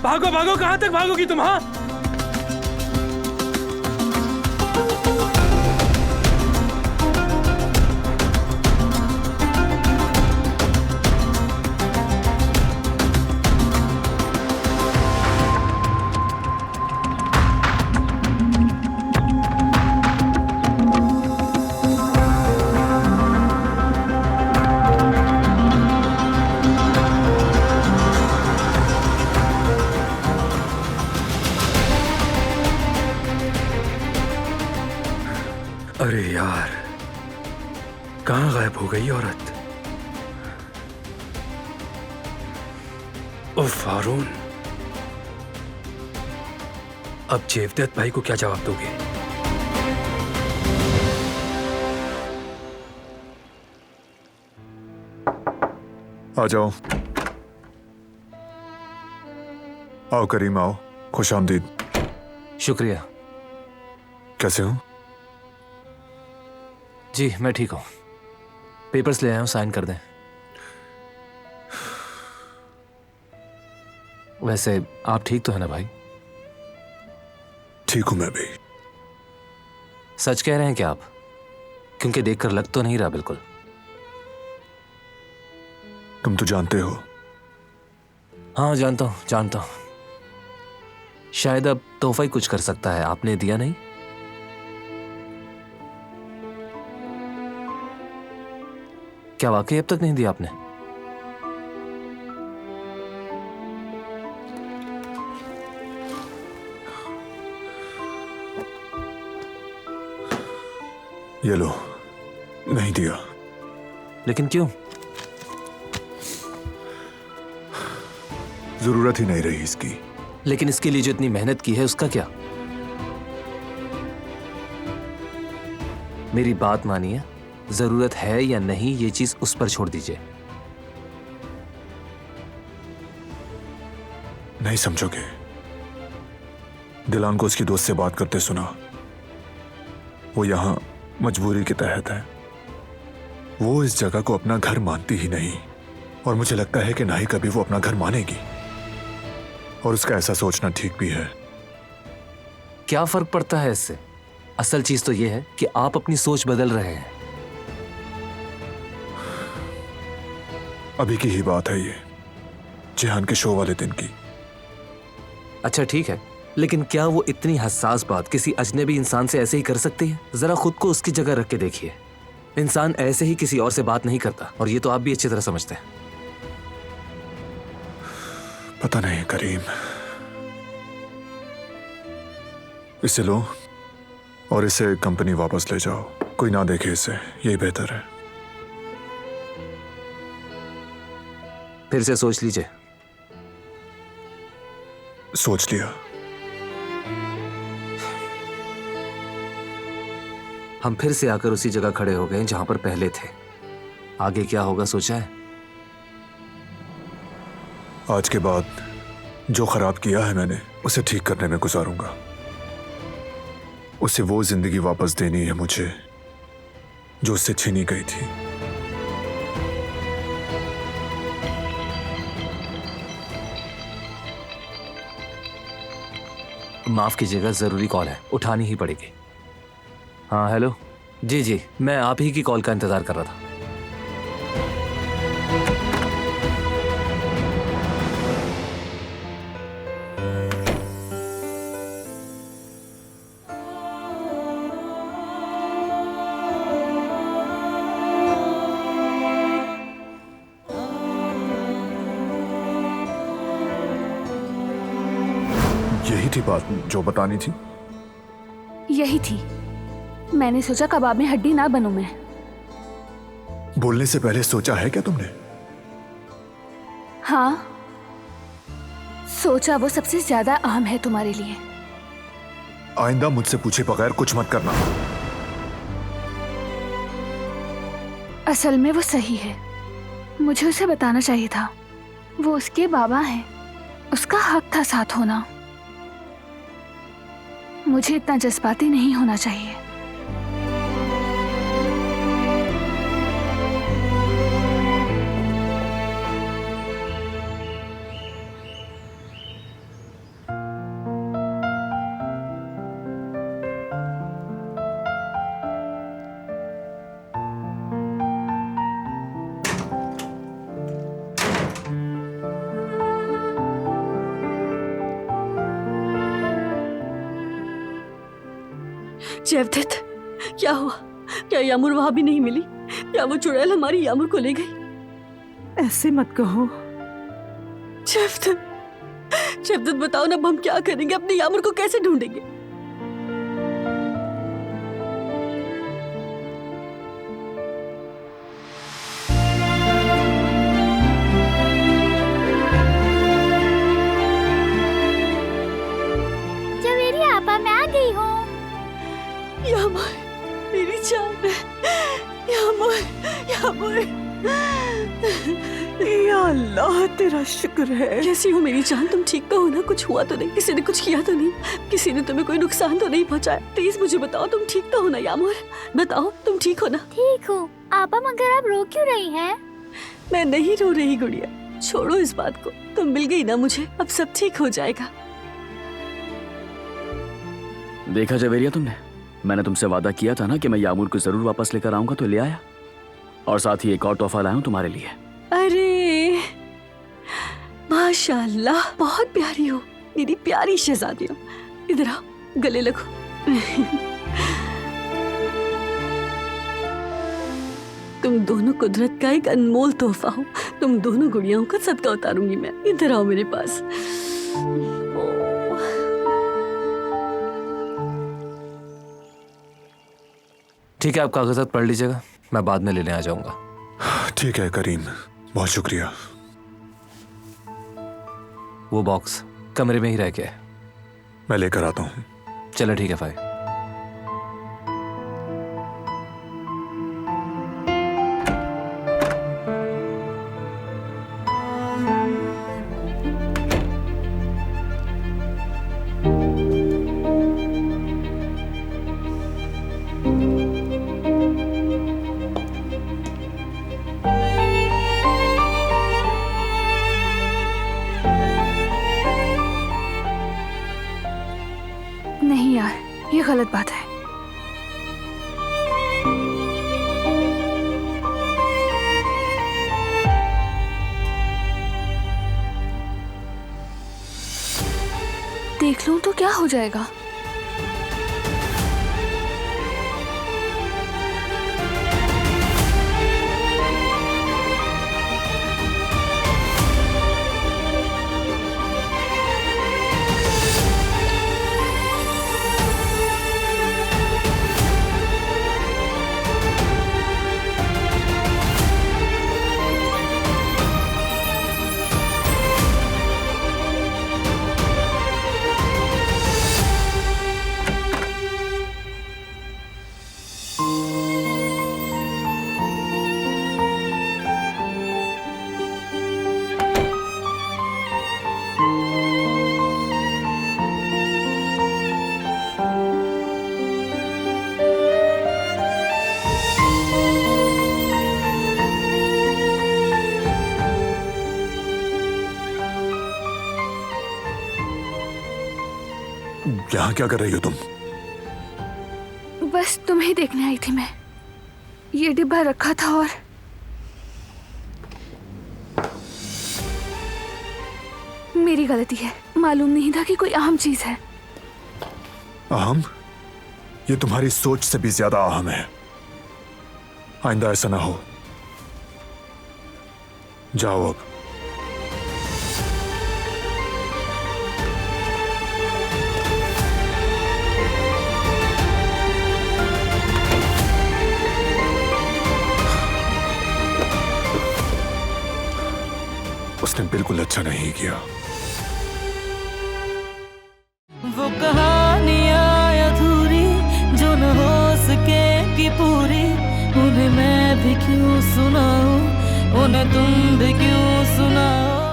भागो भागो, कहां तक भागोगी तुम? हाँ, अरे यार, कहां गायब हो गई औरत? उफ हारून, अब जेवदत्त भाई को क्या जवाब दोगे? आ जाओ, आओ करीम आओ, खुश आमदीद। शुक्रिया। कैसे हो? जी मैं ठीक हूं। पेपर्स ले आया हूं, साइन कर दें। वैसे आप ठीक तो है ना भाई? ठीक हूं मैं भी। सच कह रहे हैं क्या आप? क्योंकि देखकर लग तो नहीं रहा बिल्कुल। तुम तो जानते हो। हाँ जानता हूं, जानता हूं। शायद अब तोहफा ही कुछ कर सकता है, आपने दिया नहीं। क्या वाकई अब तक नहीं दिया आपने? ये लो, नहीं दिया। लेकिन क्यों? जरूरत ही नहीं रही इसकी। लेकिन इसके लिए जो इतनी मेहनत की है उसका क्या? मेरी बात मानिए, जरूरत है या नहीं ये चीज उस पर छोड़ दीजिए। नहीं समझोगे। दिलान को उसकी दोस्त से बात करते सुना। वो यहां मजबूरी के तहत है। वो इस जगह को अपना घर मानती ही नहीं, और मुझे लगता है कि ना ही कभी वो अपना घर मानेगी। और उसका ऐसा सोचना ठीक भी है। क्या फर्क पड़ता है इससे? असल चीज तो यह है कि आप अपनी सोच बदल रहे हैं। अभी की ही बात है ये, जिहान के शो वाले दिन की। अच्छा ठीक है, लेकिन क्या वो इतनी हसास बात किसी अजनबी इंसान से ऐसे ही कर सकती है? जरा खुद को उसकी जगह रख के देखिए। इंसान ऐसे ही किसी और से बात नहीं करता, और ये तो आप भी अच्छी तरह समझते हैं। पता नहीं करीम। इसे लो और इसे कंपनी वापस ले जाओ। कोई ना देखे इसे, यही बेहतर है। फिर से सोच लीजिए। सोच लिया। हम फिर से आकर उसी जगह खड़े हो गए जहां पर पहले थे। आगे क्या होगा सोचा है? आज के बाद जो खराब किया है मैंने, उसे ठीक करने में गुजारूंगा। उसे वो जिंदगी वापस देनी है मुझे जो उससे छीनी गई थी। माफ कीजिएगा, जरूरी कॉल है, उठानी ही पड़ेगी। हाँ हेलो। जी जी, मैं आप ही की कॉल का इंतजार कर रहा था। यही थी बात जो बतानी थी। यही थी। मैंने सोचा कबाब में हड्डी ना बनूं मैं। बोलने से पहले सोचा है क्या तुमने? हाँ, सोचा। वो सबसे ज्यादा अहम है तुम्हारे लिए। आइंदा मुझसे पूछे बगैर कुछ मत करना। असल में वो सही है। मुझे उसे बताना चाहिए था। वो उसके बाबा हैं, उसका हक था साथ होना। मुझे इतना जज्बाती नहीं होना चाहिए। जयवदत्त, क्या हुआ? क्या यामुर वहां भी नहीं मिली? क्या वो चुड़ैल हमारी यामुर को ले गई? ऐसे मत कहो। जयवदत्त, जयवदत्त बताओ ना, अब हम क्या करेंगे? अपनी यामुर को कैसे ढूंढेंगे? जवेरी आपा, मैं आ गई हूँ। यामुर, मेरी जान, यामुर, यामुर। या अल्लाह, तेरा शुक्र है। कैसी हो मेरी जान? तुम ठीक तो हो ना? कुछ हुआ तो नहीं? किसी ने कुछ किया तो नहीं? किसी ने तुम्हें कोई नुकसान तो नहीं पहुंचाया? प्लीज मुझे बताओ, तुम ठीक तो हो ना यामुर? बताओ, तुम ठीक हो ना? ठीक हूँ आपा, मगर आप रो क्यों रही हैं? मैं नहीं रो रही गुड़िया, छोड़ो इस बात को। तुम मिल गई ना मुझे, अब सब ठीक हो जाएगा। देखा जवेरिया तुमने, मैंने तुमसे वादा किया था ना कि मैं यामुर को जरूर वापस लेकर आऊंगा, तो ले आया। और साथ ही एक और तोहफा लाया हूं तुम्हारे लिए। अरे माशाल्लाह, बहुत प्यारी हो मेरी प्यारी शहजादी हो। इधर आओ, गले लगो। तुम दोनों कुदरत का एक अनमोल तोहफा हो। तुम दोनों गुड़ियाओं का सदका उतारूंगी मैं। इधर आओ मेरे पास। ठीक है, आप कागजात पढ़ लीजिएगा, मैं बाद में लेने आ जाऊंगा। ठीक है करीम, बहुत शुक्रिया। वो बॉक्स कमरे में ही रह गया है। मैं लेकर आता हूँ। चलो ठीक है भाई। नहीं यार, ये गलत बात है। देख लूं तो क्या हो जाएगा? यहाँ क्या कर रही हो तुम? बस तुम्हें देखने आई थी मैं। ये डिब्बा रखा था और मेरी गलती है। मालूम नहीं था कि कोई अहम चीज है। अहम? ये तुम्हारी सोच से भी ज्यादा अहम है। आइंदा ऐसा ना हो। जाओ अब। उसने बिल्कुल अच्छा नहीं किया। वो कहानियां अधूरी जो न हो सकेगी पूरी, उन्हें मैं भी क्यों सुनाऊं, उन्हें तुम भी क्यों सुनाओ।